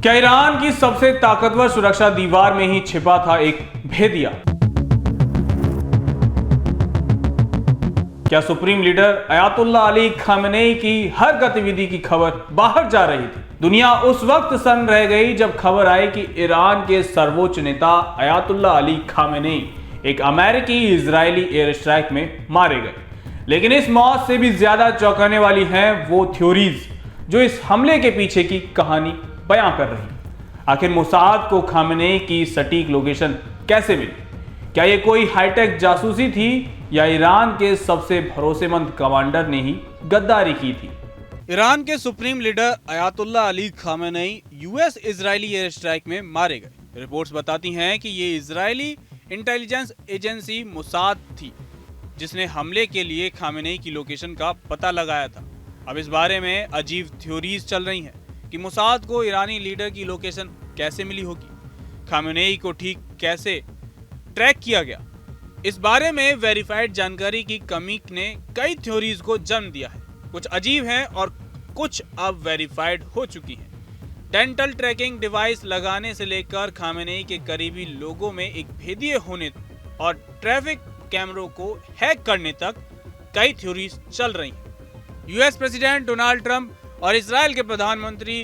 क्या ईरान की सबसे ताकतवर सुरक्षा दीवार में ही छिपा था एक भेदिया? क्या supreme leader Ayatollah Ali Khamenei की हर गतिविधि की खबर बाहर जा रही थी? दुनिया उस वक्त सन्न रह गई जब खबर आई कि ईरान के सर्वोच्च नेता अयातुल्ला अली खामेनेई एक अमेरिकी इजरायली एयर स्ट्राइक में मारे गए। लेकिन इस मौत से भी ज्यादा चौंकाने वाली हैं वो थ्योरीज जो इस हमले के पीछे की कहानी बयां कर रही। आखिर मोसाद को खामेनेई की सटीक लोकेशन कैसे मिली? क्या ये कोई हाईटेक जासूसी थी या ईरान के सबसे भरोसेमंद कमांडर ने ही गद्दारी की थी? ईरान के supreme leader Ayatollah Ali Khamenei US Israeli air strike में मारे गए। रिपोर्ट्स बताती हैं कि ये इजरायली इंटेलिजेंस एजेंसी मोसाद थी जिसने हमले के लिए खामेनेई की लोकेशन का पता लगाया था। अब इस बारे में अजीब थ्योरीज चल रही हैं कि मोसाद को ईरानी लीडर की लोकेशन कैसे मिली होगी, खामेनेई को ठीक कैसे ट्रैक किया गया। इस बारे में वेरीफाइड जानकारी की कमी ने कई थ्योरीज को जन्म दिया है। कुछ अजीब हैं और कुछ अब वेरीफाइड हो चुकी हैं। डेंटल ट्रैकिंग डिवाइस लगाने से लेकर खामेनेई के करीबी लोगों में एक भेदिए होने और ट्रैफिक कैमरों को हैक करने तक कई थ्योरीज चल रही हैं। यूएस प्रेसिडेंट डोनाल्ड ट्रंप और इजराइल के प्रधानमंत्री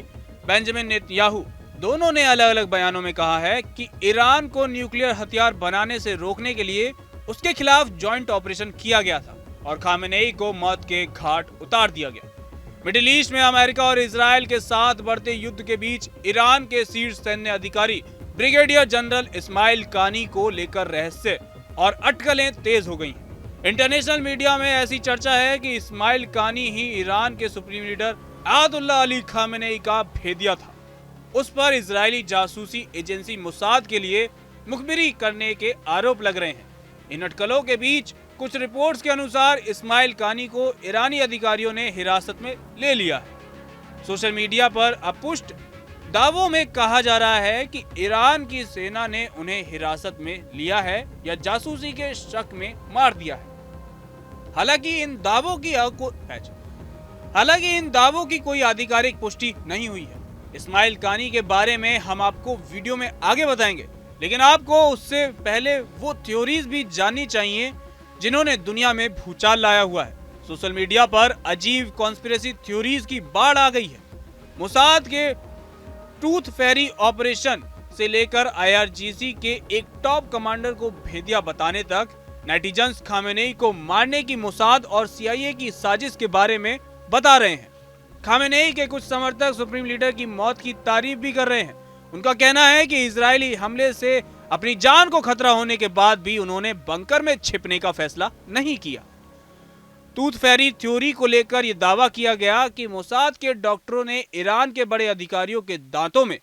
बेंजामिन नेतन्याहू दोनों ने अलग अलग बयानों में कहा है कि ईरान को न्यूक्लियर हथियार बनाने से रोकने के लिए उसके खिलाफ जॉइंट ऑपरेशन किया गया था और खामेनेई को मौत के घाट उतार दिया गया। मिडिल ईस्ट में अमेरिका और इजराइल के साथ बढ़ते युद्ध के बीच ईरान के शीर्ष सैन्य अधिकारी ब्रिगेडियर जनरल इस्माइल कानी को लेकर रहस्य और अटकलें तेज हो गई। इंटरनेशनल मीडिया में ऐसी चर्चा है कि इस्माइल कानी ही ईरान के supreme leader Ayatollah Ali Khamenei का भेदिया था। उस पर इजरायली जासूसी एजेंसी मोसाद के लिए मुखबिरी करने के आरोप लग रहे हैं। इन अटकलों के बीच कुछ रिपोर्ट्स के अनुसार इस्माइल कानी को ईरानी अधिकारियों ने हिरासत में ले लिया है। सोशल मीडिया पर अपुष्ट दावों में कहा जा रहा है कि ईरान की सेना ने उन्हें हिरासत में लिया है या जासूसी के शक में मार दिया है। हालांकि इन दावों की कोई आधिकारिक पुष्टि नहीं हुई है। इस्माइल कानी के बारे में हम आपको वीडियो में आगे बताएंगे, लेकिन आपको उससे पहले वो थ्योरीज भी जाननी चाहिए जिन्होंने दुनिया में भूचाल लाया हुआ है। सोशल मीडिया पर अजीब कॉन्स्पिरेसी थ्योरीज की बाढ़ आ गई है। मोसाद के टूथ फेरी ऑपरेशन से लेकर आईआरजीसी के एक टॉप कमांडर को भेदिया बताने तक नेटिजन्स खामेनेई को मारने की मोसाद और सीआईए की साजिश के बारे में बता रहे हैं। खामेनेई के कुछ समर्थक सुप्रीम लीडर की मौत की तारीफ भी कर रहे हैं। उनका कहना है कि इजरायली हमले से अपनी जान को खतरा होने के बाद भी उन्होंने बंकर में छिपने का फैसला नहीं किया। टूथ फेरी थ्योरी को लेकर यह दावा किया गया कि मोसाद के डॉक्टरों ने ईरान के बड़े अधिकारियों के दांतों में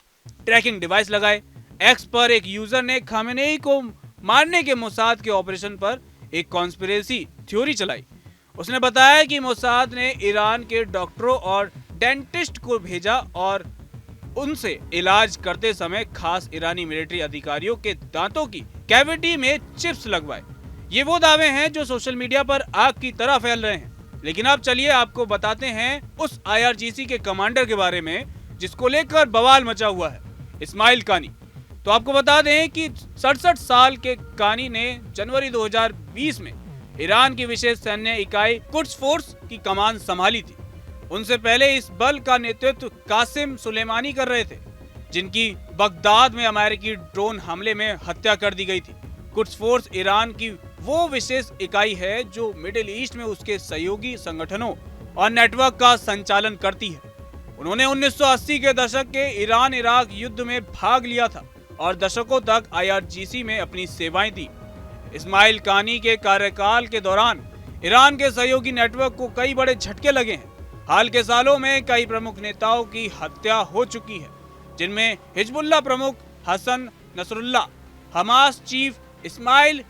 ट्रैकिंग डिवाइस लगाए। एक्स पर एक यूजर ने खामेनेई को मारने के मोसाद के ऑपरेशन पर एक कॉन्स्पिरेसी थ्योरी चलाई। उसने बताया कि मोसाद ने ईरान के डॉक्टरों और डेंटिस्ट को भेजा और उनसे इलाज करते समय खास ईरानी मिलिट्री अधिकारियों के दांतों की कैविटी में चिप्स लगवाए। ये वो दावे हैं जो सोशल मीडिया पर आग की तरह फैल रहे हैं। लेकिन अब चलिए आपको बताते हैं उस आईआरजीसी के कमांडर के बारे में जिसको लेकर बवाल मचा हुआ है, इस्माइल कानी। तो आपको बता दें कि 67 साल के कानी ने जनवरी 2020 में ईरान की विशेष सैन्य इकाई कुड्स फोर्स की कमान संभाली थी। उनसे पहले इस बल का नेतृत्व कासिम सुलेमानी कर रहे थे, जिनकी बगदाद में अमेरिकी ड्रोन हमले में हत्या कर दी गई थी। कुड्स फोर्स ईरान की वो विशेष इकाई है जो मिडिल ईस्ट में उसके सहयोगी संगठनों और नेटवर्क का संचालन करती है। उन्होंने 1980 के दशक के ईरान इराक युद्ध में भाग लिया था और दशकों तक आईआरजीसी में अपनी सेवाएं दी। इस्माइल कानी के कार्यकाल के दौरान ईरान के सहयोगी नेटवर्क को कई बड़े झटके लगे हैं। हाल के सालों में कई प्रमुख नेताओं की हत्या हो चुकी है, जिनमें हिजबुल्लाह प्रमुख Hassan Nasrallah, Hamas chief Ismail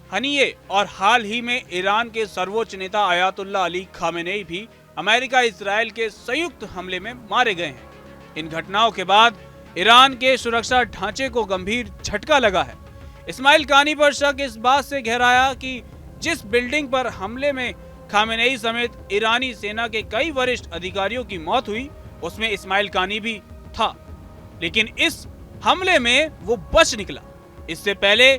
Haniyeh और हाल ही में ईरान के सर्वोच्च नेता अयातुल्ला अली खामेनेई भी अमेरिका इजराइल के संयुक्त हमले में मारे गए हैं। इन घटनाओं के बाद ईरान के सुरक्षा ढांचे को गंभीर झटका लगा है। इस्माइल कानी पर शक इस बात से गहराया कि जिस बिल्डिंग पर हमले में खामेनेई समेत ईरानी सेना के कई वरिष्ठ अधिकारियों की मौत हुई, उसमें इस्माइल कानी भी था। लेकिन इस हमले में वो बच निकला। इससे पहले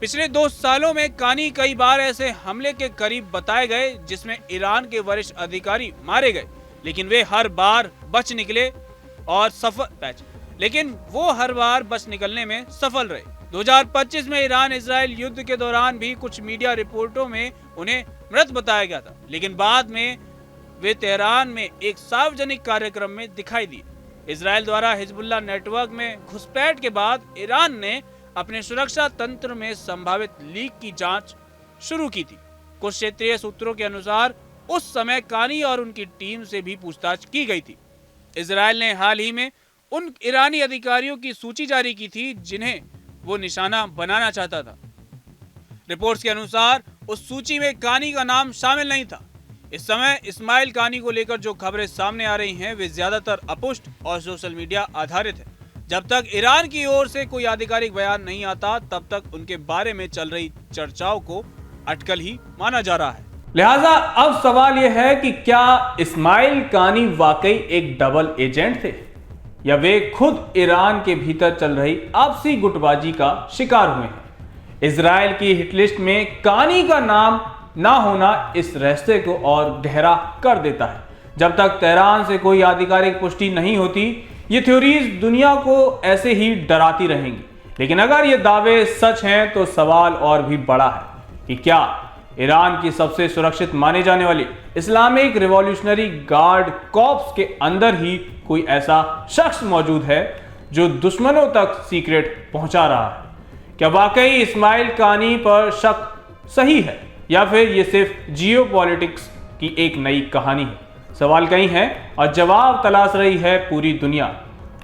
पिछले 2 सालों में कानी कई बार ऐसे हमले के करीब बताए गए जिसमें ईरान के वरिष्ठ अधिकारी मारे गए, लेकिन वे हर बार बच निकले और वो हर बार बच निकलने में सफल रहे। 2025 में ईरान इजराइल युद्ध के दौरान भी कुछ मीडिया रिपोर्टों में उन्हें मृत बताया गया था, लेकिन बाद में वे तेहरान में एक सार्वजनिक कार्यक्रम में दिखाई दिए। इजराइल द्वारा हिजबुल्लाह नेटवर्क में घुसपैठ के बाद ईरान ने अपने सुरक्षा तंत्र में संभावित लीक की जांच शुरू की थी। कुछ क्षेत्रीय सूत्रों के अनुसार उस समय कानी और उनकी टीम से भी पूछताछ की गई थी। इजराइल ने हाल ही में उन ईरानी अधिकारियों की सूची जारी की थी जिन्हें वो निशाना बनाना चाहता था। रिपोर्ट्स के अनुसार उस सूची में कानी का नाम शामिल नहीं था। इस समय इस्माइल कानी को लेकर जो खबरें सामने आ रही हैं वे ज्यादातर अपुष्ट और सोशल मीडिया आधारित है। जब तक ईरान की ओर से कोई आधिकारिक बयान नहीं आता तब तक उनके बारे में चल रही चर्चाओं को अटकल ही माना जा रहा है। लिहाजा अब सवाल यह है कि क्या इस्माइल कानी वाकई एक डबल एजेंट थे या वे खुद ईरान के भीतर चल रही आपसी गुटबाजी का शिकार हुए हैं। इजराइल की हिटलिस्ट में कानी का नाम ना होना इस रहस्य को और गहरा कर देता है। जब तक तेहरान से कोई आधिकारिक पुष्टि नहीं होती ये थ्योरीज दुनिया को ऐसे ही डराती रहेंगी। लेकिन अगर ये दावे सच हैं तो सवाल और भी बड़ा है कि क्या ईरान की सबसे सुरक्षित माने जाने वाली इस्लामिक रिवॉल्यूशनरी गार्ड कॉर्प्स के अंदर ही कोई ऐसा शख्स मौजूद है जो दुश्मनों तक सीक्रेट पहुंचा रहा है। क्या वाकई इस्माइल कानी पर शक सही है या फिर ये सिर्फ जियोपॉलिटिक्स की एक नई कहानी है? सवाल कई हैं और जवाब तलाश रही है पूरी दुनिया।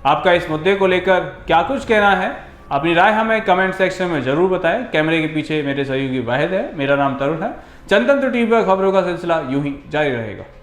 आपका इस मुद्दे को लेकर क्या कुछ कहना है? अपनी राय हमें कमेंट सेक्शन में जरूर बताएं। कैमरे के पीछे मेरे सहयोगी वाहिद है। मेरा नाम तरुण है। जनतंत्र टीवी पर खबरों का सिलसिला यूं ही जारी रहेगा।